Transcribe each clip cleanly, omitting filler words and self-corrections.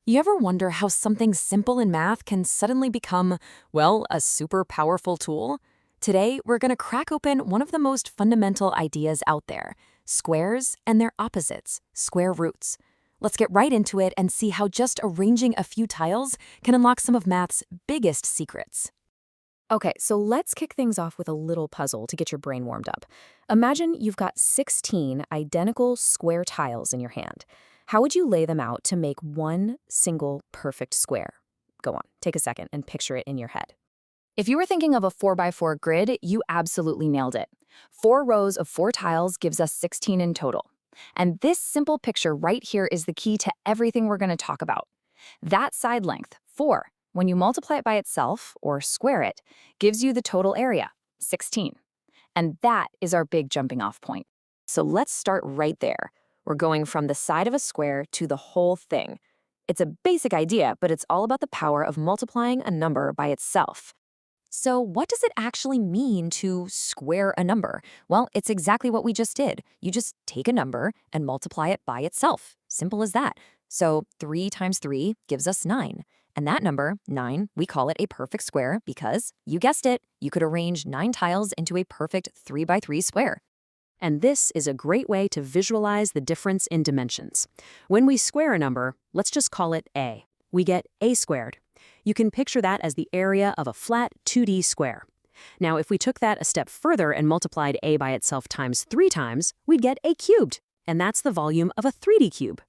You ever wonder how something simple in math can suddenly become, well, a super powerful tool? Today, we're going to crack open one of the most fundamental ideas out there: squares and their opposites, square roots. Let's get right into it and see how just arranging a few tiles can unlock some of math's biggest secrets. Okay, so let's kick things off with a little puzzle to get your brain warmed up. Imagine you've got 16 identical square tiles in your hand. How would you lay them out to make one single perfect square? Go on, take a second and picture it in your head. If you were thinking of a 4x4 grid, you absolutely nailed it. 4 rows of 4 tiles gives us 16 in total. And this simple picture right here is the key to everything we're going to talk about. That side length, 4, when you multiply it by itself, or square it, gives you the total area, 16. And that is our big jumping off point. So let's start right there. We're going from the side of a square to the whole thing. It's a basic idea, but it's all about the power of multiplying a number by itself. So what does it actually mean to square a number? Well, it's exactly what we just did. You just take a number and multiply it by itself. Simple as that. So 3 times 3 gives us 9. And that number, 9, we call it a perfect square because, you guessed it, you could arrange 9 tiles into a perfect 3 by 3 square. And this is a great way to visualize the difference in dimensions. When we square a number, let's just call it a. We get a squared. You can picture that as the area of a flat 2D square. Now, if we took that a step further and multiplied a by itself times 3 times, we'd get a cubed, and that's the volume of a 3D cube.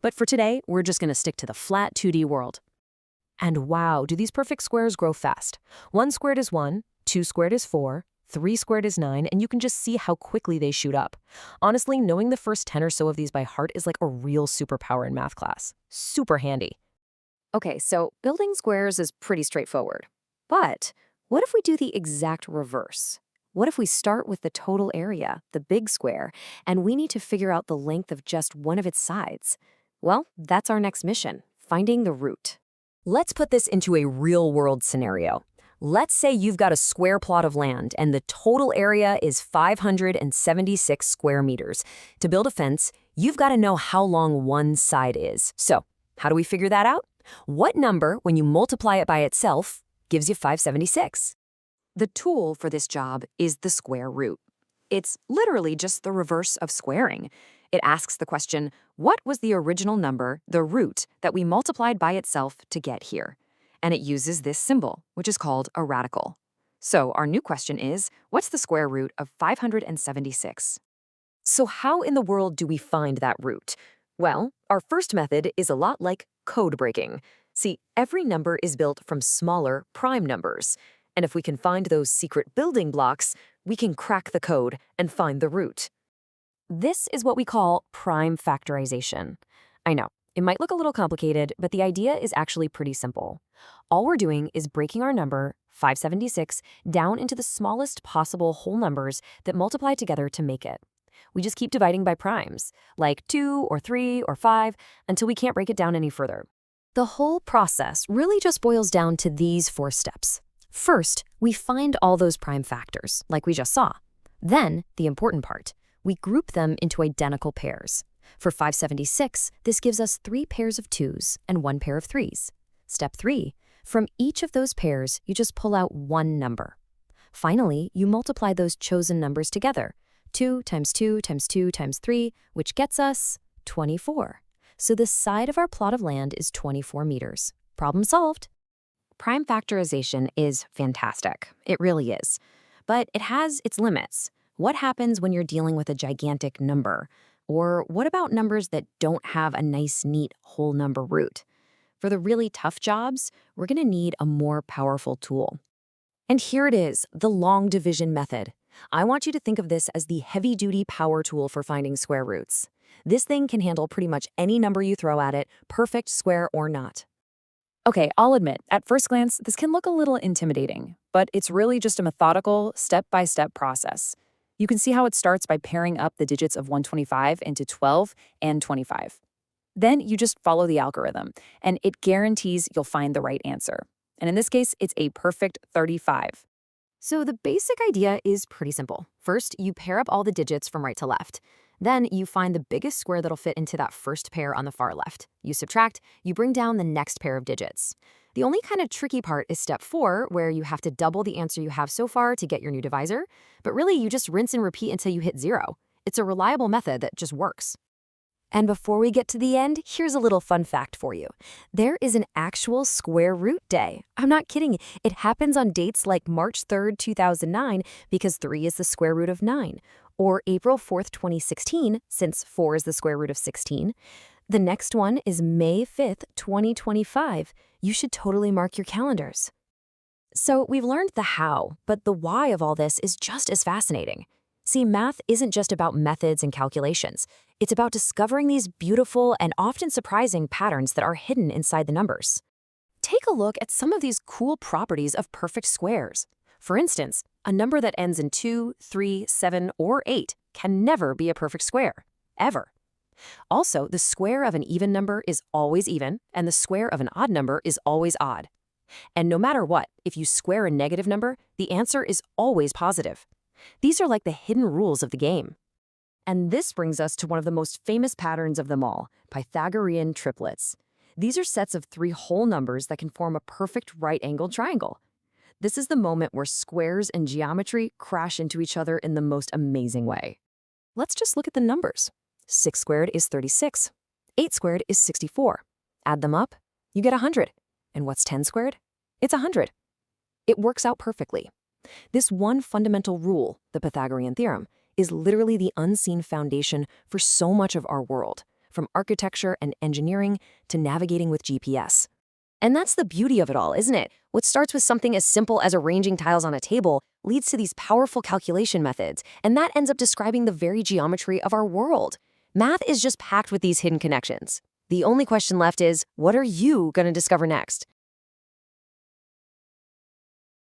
But for today, we're just going to stick to the flat 2D world. And wow, do these perfect squares grow fast. 1 squared is 1, 2 squared is 4, 3 squared is 9, and you can just see how quickly they shoot up. Honestly, knowing the first 10 or so of these by heart is like a real superpower in math class. Super handy. Okay, so building squares is pretty straightforward. But what if we do the exact reverse? What if we start with the total area, the big square, and we need to figure out the length of just one of its sides? Well, that's our next mission, finding the root. Let's put this into a real-world scenario. Let's say you've got a square plot of land and the total area is 576 square meters. To build a fence, you've got to know how long one side is. So, how do we figure that out? What number, when you multiply it by itself, gives you 576? The tool for this job is the square root. It's literally just the reverse of squaring. It asks the question, what was the original number, the root, that we multiplied by itself to get here? And it uses this symbol, which is called a radical. So our new question is, what's the square root of 576? So how in the world do we find that root? Well, our first method is a lot like code breaking. See, every number is built from smaller prime numbers. And if we can find those secret building blocks, we can crack the code and find the root. This is what we call prime factorization. I know, it might look a little complicated, but the idea is actually pretty simple. All we're doing is breaking our number, 576, down into the smallest possible whole numbers that multiply together to make it. We just keep dividing by primes, like 2 or 3 or 5, until we can't break it down any further. The whole process really just boils down to these 4 steps. First, we find all those prime factors, like we just saw. Then, the important part, we group them into identical pairs. For 576, this gives us 3 pairs of 2s and 1 pair of 3s. Step 3, from each of those pairs, you just pull out one number. Finally, you multiply those chosen numbers together. 2 times 2 times 2 times 3, which gets us 24. So the side of our plot of land is 24 meters. Problem solved. Prime factorization is fantastic. It really is. But it has its limits. What happens when you're dealing with a gigantic number? Or what about numbers that don't have a nice, neat whole number root? For the really tough jobs, we're going to need a more powerful tool. And here it is, the long division method. I want you to think of this as the heavy-duty power tool for finding square roots. This thing can handle pretty much any number you throw at it, perfect, square, or not. Okay, I'll admit, at first glance, this can look a little intimidating, but it's really just a methodical, step-by-step process. You can see how it starts by pairing up the digits of 125 into 12 and 25. Then you just follow the algorithm, and it guarantees you'll find the right answer. And in this case, it's a perfect 35. So the basic idea is pretty simple. First, you pair up all the digits from right to left. Then you find the biggest square that'll fit into that first pair on the far left. You subtract, you bring down the next pair of digits. The only kind of tricky part is step 4, where you have to double the answer you have so far to get your new divisor, but really you just rinse and repeat until you hit 0. It's a reliable method that just works. And before we get to the end, here's a little fun fact for you. There is an actual square root day. I'm not kidding. It happens on dates like March 3rd, 2009, because 3 is the square root of 9, or April 4th, 2016, since 4 is the square root of 16. The next one is May 5th, 2025. You should totally mark your calendars. So we've learned the how, but the why of all this is just as fascinating. See, math isn't just about methods and calculations. It's about discovering these beautiful and often surprising patterns that are hidden inside the numbers. Take a look at some of these cool properties of perfect squares. For instance, a number that ends in 2, 3, 7, or 8 can never be a perfect square, ever. Also, the square of an even number is always even, and the square of an odd number is always odd. And no matter what, if you square a negative number, the answer is always positive. These are like the hidden rules of the game. And this brings us to one of the most famous patterns of them all, Pythagorean triplets. These are sets of 3 whole numbers that can form a perfect right-angled triangle. This is the moment where squares and geometry crash into each other in the most amazing way. Let's just look at the numbers. 6 squared is 36. 8 squared is 64. Add them up, you get 100. And what's 10 squared? It's 100. It works out perfectly. This one fundamental rule, the Pythagorean theorem, is literally the unseen foundation for so much of our world, from architecture and engineering to navigating with GPS. And that's the beauty of it all, isn't it? What starts with something as simple as arranging tiles on a table leads to these powerful calculation methods, and that ends up describing the very geometry of our world. Math is just packed with these hidden connections. The only question left is, what are you going to discover next?